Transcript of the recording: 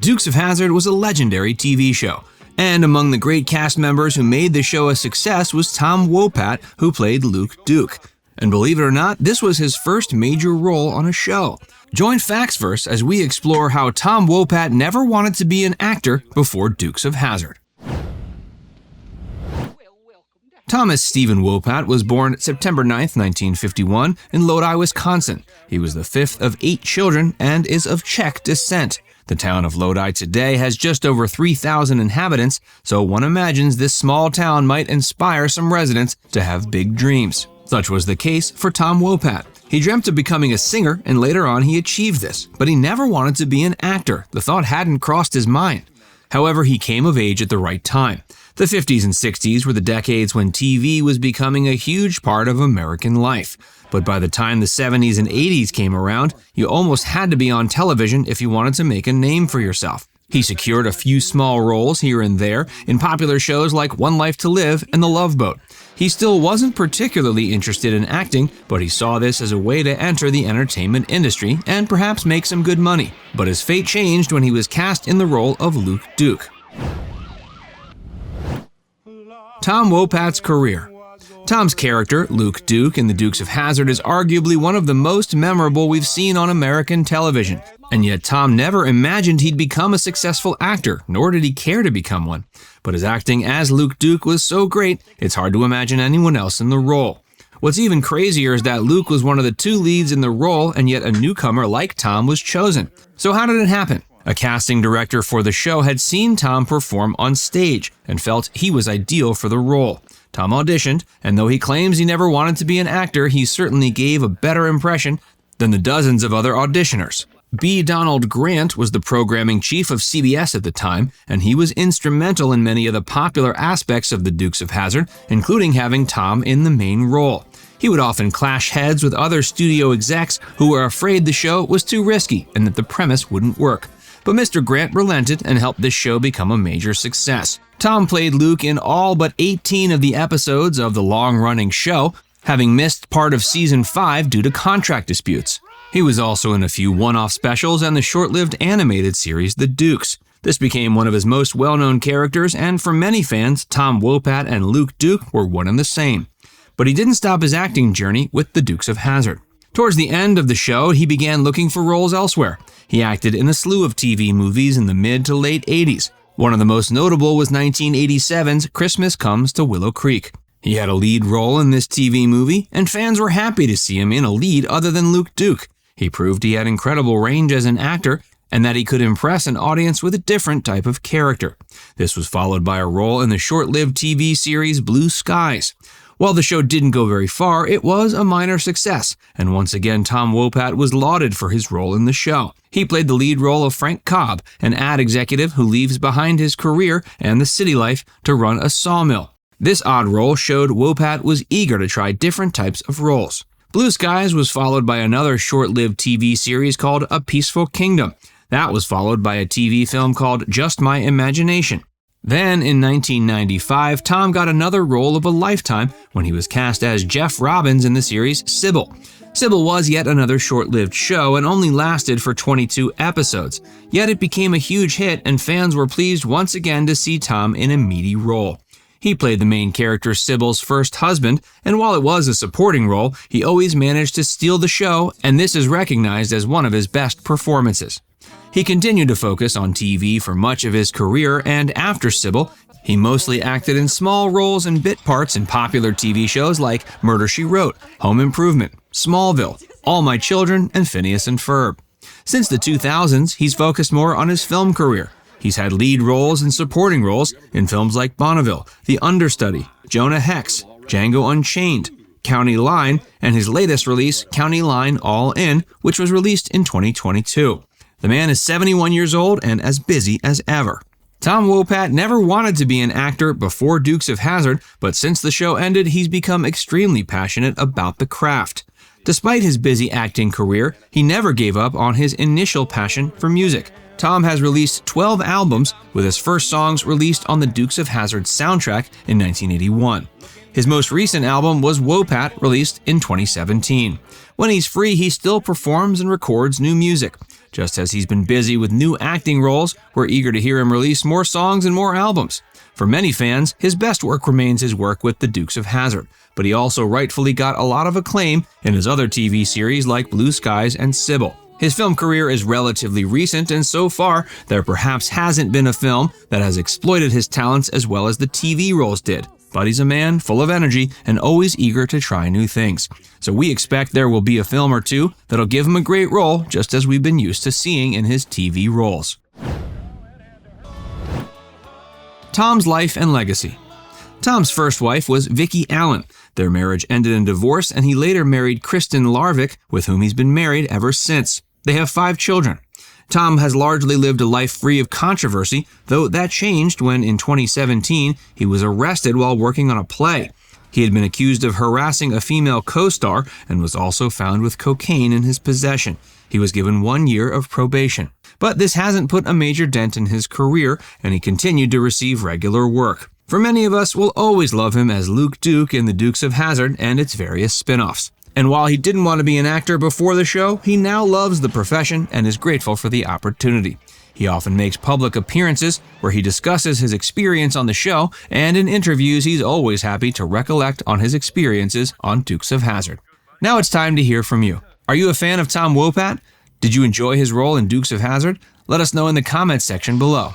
Dukes of Hazzard was a legendary TV show, and among the great cast members who made the show a success was Tom Wopat, who played Luke Duke. And believe it or not, this was his first major role on a show. Join Factsverse as we explore how Tom Wopat never wanted to be an actor before Dukes of Hazzard. Thomas Stephen Wopat was born September 9, 1951, in Lodi, Wisconsin. He was the fifth of 8 children and is of Czech descent. The town of Lodi today has just over 3,000 inhabitants, so one imagines this small town might inspire some residents to have big dreams. Such was the case for Tom Wopat. He dreamt of becoming a singer, and later on he achieved this, but he never wanted to be an actor. The thought hadn't crossed his mind. However, he came of age at the right time. The 50s and 60s were the decades when TV was becoming a huge part of American life. But by the time the 70s and 80s came around, you almost had to be on television if you wanted to make a name for yourself. He secured a few small roles here and there in popular shows like One Life to Live and The Love Boat. He still wasn't particularly interested in acting, but he saw this as a way to enter the entertainment industry and perhaps make some good money. But his fate changed when he was cast in the role of Luke Duke. Tom Wopat's career. Tom's character, Luke Duke in the Dukes of Hazzard, is arguably one of the most memorable we've seen on American television. And yet Tom never imagined he'd become a successful actor, nor did he care to become one. But his acting as Luke Duke was so great, it's hard to imagine anyone else in the role. What's even crazier is that Luke was one of the 2 leads in the role, and yet a newcomer like Tom was chosen. So how did it happen? A casting director for the show had seen Tom perform on stage and felt he was ideal for the role. Tom auditioned, and though he claims he never wanted to be an actor, he certainly gave a better impression than the dozens of other auditioners. B. Donald Grant was the programming chief of CBS at the time, and he was instrumental in many of the popular aspects of the Dukes of Hazzard, including having Tom in the main role. He would often clash heads with other studio execs who were afraid the show was too risky and that the premise wouldn't work. But Mr. Grant relented and helped this show become a major success. Tom played Luke in all but 18 of the episodes of the long-running show, having missed part of Season 5 due to contract disputes. He was also in a few one-off specials and the short-lived animated series The Dukes. This became one of his most well-known characters, and for many fans, Tom Wopat and Luke Duke were one and the same. But he didn't stop his acting journey with the Dukes of Hazzard. Towards the end of the show, he began looking for roles elsewhere. He acted in a slew of TV movies in the mid to late 80s. One of the most notable was 1987's Christmas Comes to Willow Creek. He had a lead role in this TV movie, and fans were happy to see him in a lead other than Luke Duke. He proved he had incredible range as an actor and that he could impress an audience with a different type of character. This was followed by a role in the short-lived TV series Blue Skies. While the show didn't go very far, it was a minor success, and once again Tom Wopat was lauded for his role in the show. He played the lead role of Frank Cobb, an ad executive who leaves behind his career and the city life to run a sawmill. This odd role showed Wopat was eager to try different types of roles. Blue Skies was followed by another short-lived TV series called A Peaceful Kingdom. That was followed by a TV film called Just My Imagination. Then, in 1995, Tom got another role of a lifetime when he was cast as Jeff Robbins in the series Sybil. Sybil was yet another short-lived show and only lasted for 22 episodes. Yet it became a huge hit, and fans were pleased once again to see Tom in a meaty role. He played the main character Sybil's first husband, and while it was a supporting role, he always managed to steal the show, and this is recognized as one of his best performances. He continued to focus on TV for much of his career, and after Sybil, he mostly acted in small roles and bit parts in popular TV shows like Murder, She Wrote, Home Improvement, Smallville, All My Children, and Phineas and Ferb. Since the 2000s, he's focused more on his film career. He's had lead roles and supporting roles in films like Bonneville, The Understudy, Jonah Hex, Django Unchained, County Line, and his latest release, County Line All In, which was released in 2022. The man is 71 years old and as busy as ever. Tom Wopat never wanted to be an actor before Dukes of Hazzard, but since the show ended, he's become extremely passionate about the craft. Despite his busy acting career, he never gave up on his initial passion for music. Tom has released 12 albums, with his first songs released on the Dukes of Hazzard soundtrack in 1981. His most recent album was Wopat, released in 2017. When he's free, he still performs and records new music. Just as he's been busy with new acting roles, we're eager to hear him release more songs and more albums. For many fans, his best work remains his work with the Dukes of Hazzard, but he also rightfully got a lot of acclaim in his other TV series like Blue Skies and Sybil. His film career is relatively recent, and so far, there perhaps hasn't been a film that has exploited his talents as well as the TV roles did. But he's a man full of energy and always eager to try new things. So we expect there will be a film or two that'll give him a great role, just as we've been used to seeing in his TV roles. Tom's life and legacy. Tom's first wife was Vicki Allen. Their marriage ended in divorce, and he later married Kristen Larvik, with whom he's been married ever since. They have 5 children. Tom has largely lived a life free of controversy, though that changed when, in 2017, he was arrested while working on a play. He had been accused of harassing a female co-star and was also found with cocaine in his possession. He was given 1 year of probation. But this hasn't put a major dent in his career, and he continued to receive regular work. For many of us, we'll always love him as Luke Duke in the Dukes of Hazzard and its various spin-offs. And while he didn't want to be an actor before the show, he now loves the profession and is grateful for the opportunity. He often makes public appearances where he discusses his experience on the show, and in interviews he's always happy to recollect on his experiences on Dukes of Hazzard. Now it's time to hear from you. Are you a fan of Tom Wopat? Did you enjoy his role in Dukes of Hazzard? Let us know in the comments section below.